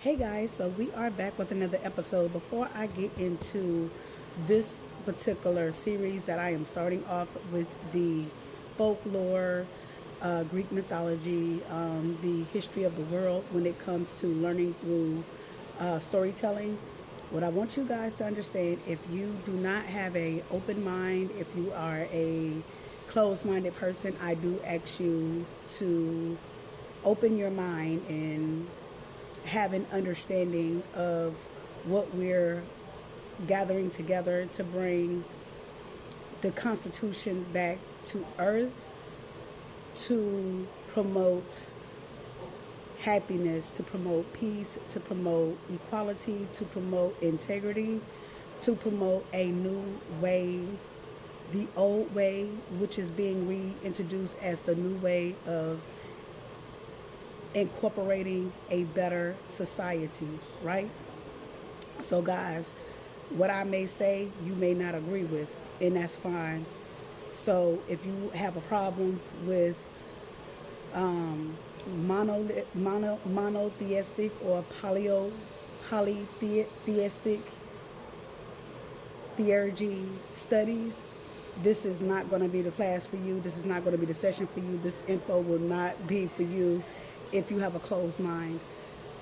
Hey guys, so we are back with another episode. Before I get into this particular series that I am starting off with the folklore, Greek mythology, the history of the world when it comes to learning through storytelling, what I want you guys to understand, if you do not have a open mind, if you are a closed-minded person, I do ask you to open your mind and have an understanding of what we're gathering together to bring the Constitution back to earth to promote happiness, to promote peace, to promote equality, to promote integrity, to promote a new way, the old way, which is being reintroduced as the new way of incorporating a better society, right? So, guys, what I may say, you may not agree with, and that's fine. So, if you have a problem with um, monotheistic or polytheistic theurgy studies, this is not going to be the class for you. This is not going to be the session for you. This info will not be for you if you have a closed mind.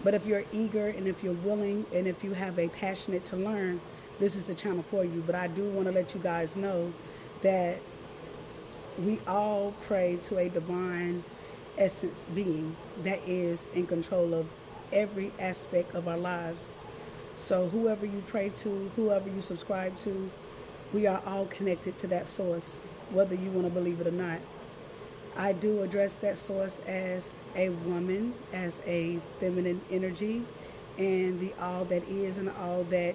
But if you're eager and if you're willing and if you have a passionate to learn, this is the channel for you. But I do want to let you guys know that we all pray to a divine essence being that is in control of every aspect of our lives. So whoever you pray to, whoever you subscribe to, we are all connected to that source, whether you want to believe it or not. I do address that source as a woman, as a feminine energy, and the all that is and all that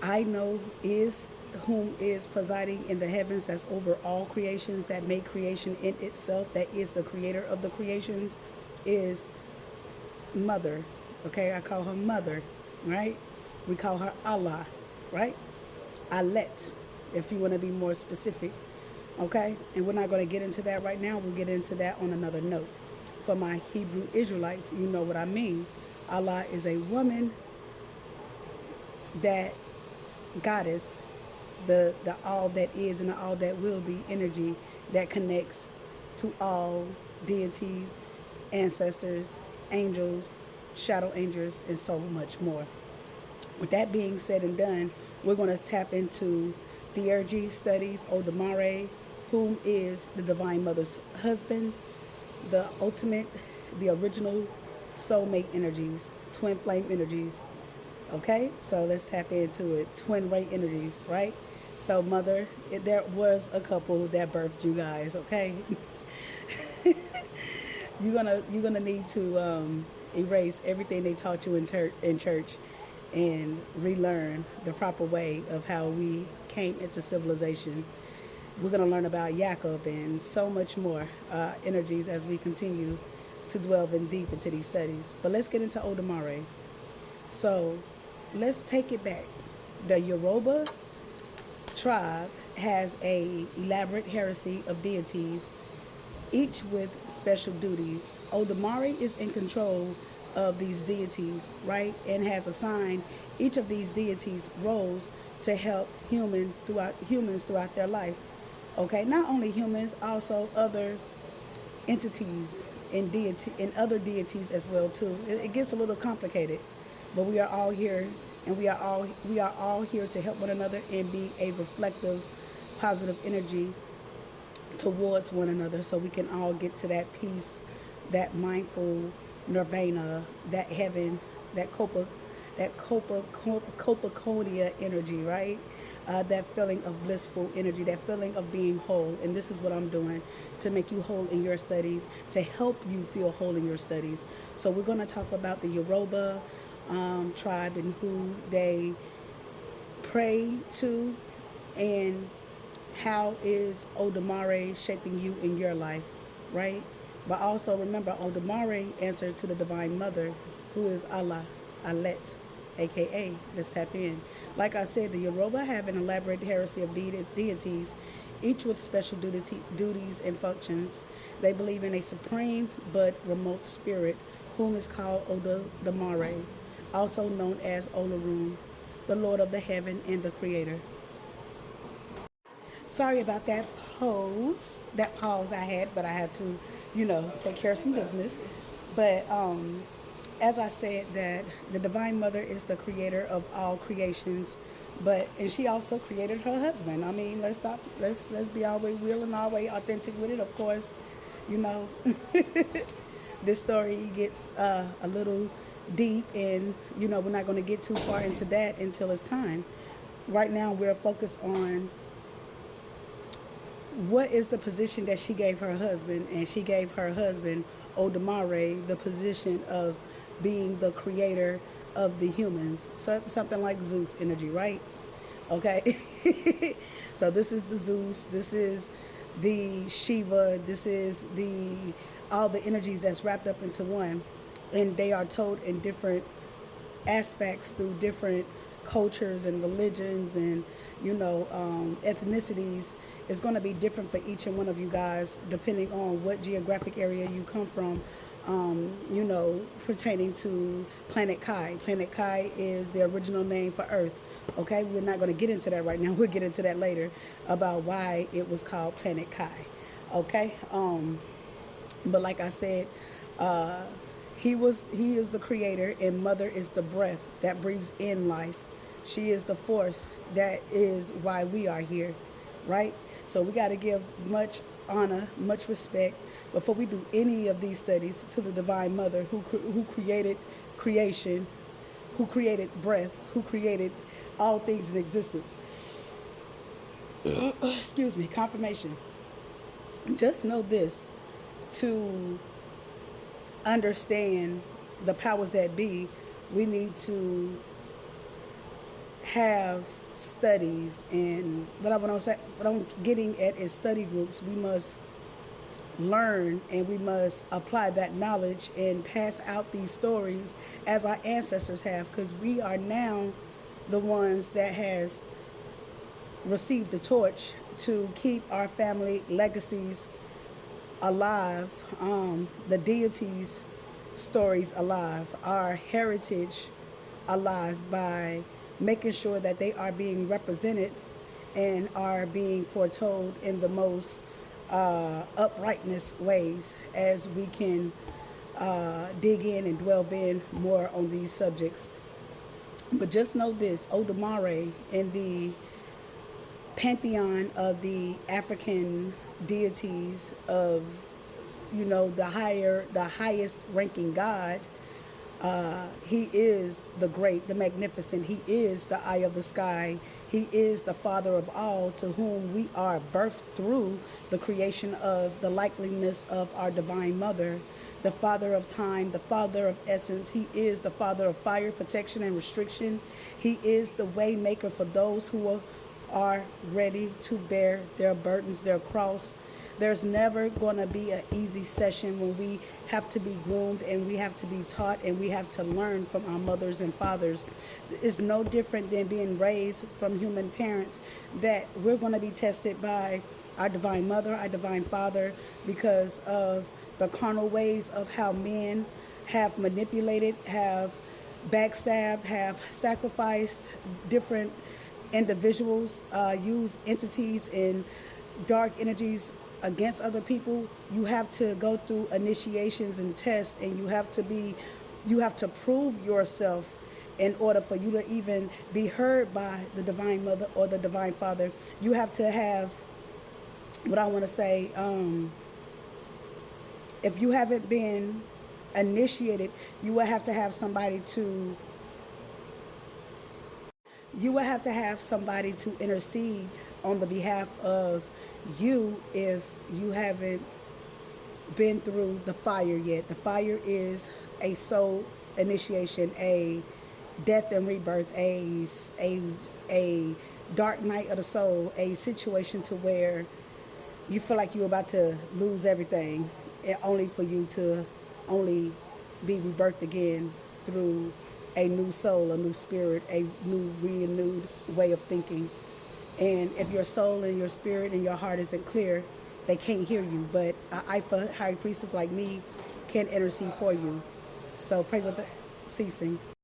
I know is whom is presiding in the heavens, that's over all creations, that make creation in itself, that is the creator of the creations, is Mother. Okay, I call her Mother, right? We call her Allah, right? Alet, if you want to be more specific. Okay, and we're not going to get into that right now. We'll get into that on another note. For my Hebrew Israelites, you know what I mean. Allah is a woman, that goddess, the all that is and the all that will be energy that connects to all deities, ancestors, angels, shadow angels, and so much more. With that being said and done, we're going to tap into theurgy studies, Odamare, whom is the Divine Mother's husband, the ultimate, the original soulmate energies, twin flame energies. Okay, so let's tap into it. Twin ray energies, right? So, Mother, there was a couple that birthed you guys. Okay, you're gonna need to erase everything they taught you in church and relearn the proper way of how we came into civilization. We're going to learn about Jacob and so much more energies as we continue to delve in deep into these studies. But let's get into Odamare. So let's take it back. The Yoruba tribe has a elaborate heresy of deities, each with special duties. Odamare is in control of these deities, right, and has assigned each of these deities roles to help humans throughout their life. Okay, not only humans, also other entities and other deities as well too. It gets a little complicated, but we are all here, and we are all here to help one another and be a reflective, positive energy towards one another, so we can all get to that peace, that mindful nirvana, that heaven, that Copaconia energy, right? That feeling of blissful energy, that feeling of being whole. And this is what I'm doing to make you whole in your studies, to help you feel whole in your studies. So we're going to talk about the Yoruba tribe and who they pray to, and how is Odamare shaping you in your life, right? But also remember, Odamare answered to the Divine Mother, who is Allah, Alet, aka, let's tap in. Like I said, the Yoruba have an elaborate heresy of deities, each with special duties and functions. They believe in a supreme but remote spirit whom is called Oda Damare, also known as Olarum, the Lord of the heaven and the Creator. Sorry about that pause I had, but I had to, take care of some business. But as I said, that the Divine Mother is the creator of all creations, and she also created her husband. I mean, let's be all way real and all way authentic with it. Of course, you know, this story gets a little deep, and we're not going to get too far into that until it's time. Right now, we're focused on what is the position that she gave her husband, and she gave her husband Odamare the position of being the creator of the humans, something like Zeus energy, right? Okay. So this is the Zeus, this is the Shiva, this is the all the energies that's wrapped up into one, and they are told in different aspects through different cultures and religions and ethnicities. Is going to be different for each and one of you guys depending on what geographic area you come from, pertaining to Planet Kai. Planet Kai is the original name for Earth. Okay, we're not going to get into that right now. We'll get into that later about why it was called Planet Kai. Okay, but like I said, he is the creator, and Mother is the breath that breathes in life. She is the force that is why we are here, right? So we got to give much honor, much respect before we do any of these studies to the Divine Mother who created creation, who created breath, who created all things in existence. Excuse me, confirmation. Just know this, to understand the powers that be, we need to have studies, and what I'm getting at is study groups. We must learn and we must apply that knowledge and pass out these stories as our ancestors have, because we are now the ones that has received the torch to keep our family legacies alive, the deities' stories alive, our heritage alive, by making sure that they are being represented and are being foretold in the most uprightness ways, as we can dig in and delve in more on these subjects. But just know this, Odamare in the pantheon of the African deities of, the highest ranking God, he is the great, the magnificent. He is the eye of the sky. He is the Father of all, to whom we are birthed through the creation of the likeliness of our Divine Mother, the Father of time, the Father of essence. He is the Father of fire, protection, and restriction. He is the way maker for those who are ready to bear their burdens, their cross. There's never going to be an easy session when we have to be groomed and we have to be taught and we have to learn from our mothers and fathers. It's no different than being raised from human parents, that we're going to be tested by our Divine Mother, our Divine Father, because of the carnal ways of how men have manipulated, have backstabbed, have sacrificed different individuals, use entities and dark energies against other people. You have to go through initiations and tests, and you have to prove yourself in order for you to even be heard by the Divine Mother or the Divine Father. You have to have, what I want to say, if you haven't been initiated, you will have to have somebody to intercede on the behalf of you if you haven't been through the fire yet. The fire is a soul initiation, a death and rebirth, a dark night of the soul, a situation to where you feel like you're about to lose everything, only for you to only be rebirthed again through a new soul, a new spirit, a new renewed way of thinking. And if your soul and your spirit and your heart isn't clear, they can't hear you. But Ifa high priestess like me can intercede for you. So pray with ceasing.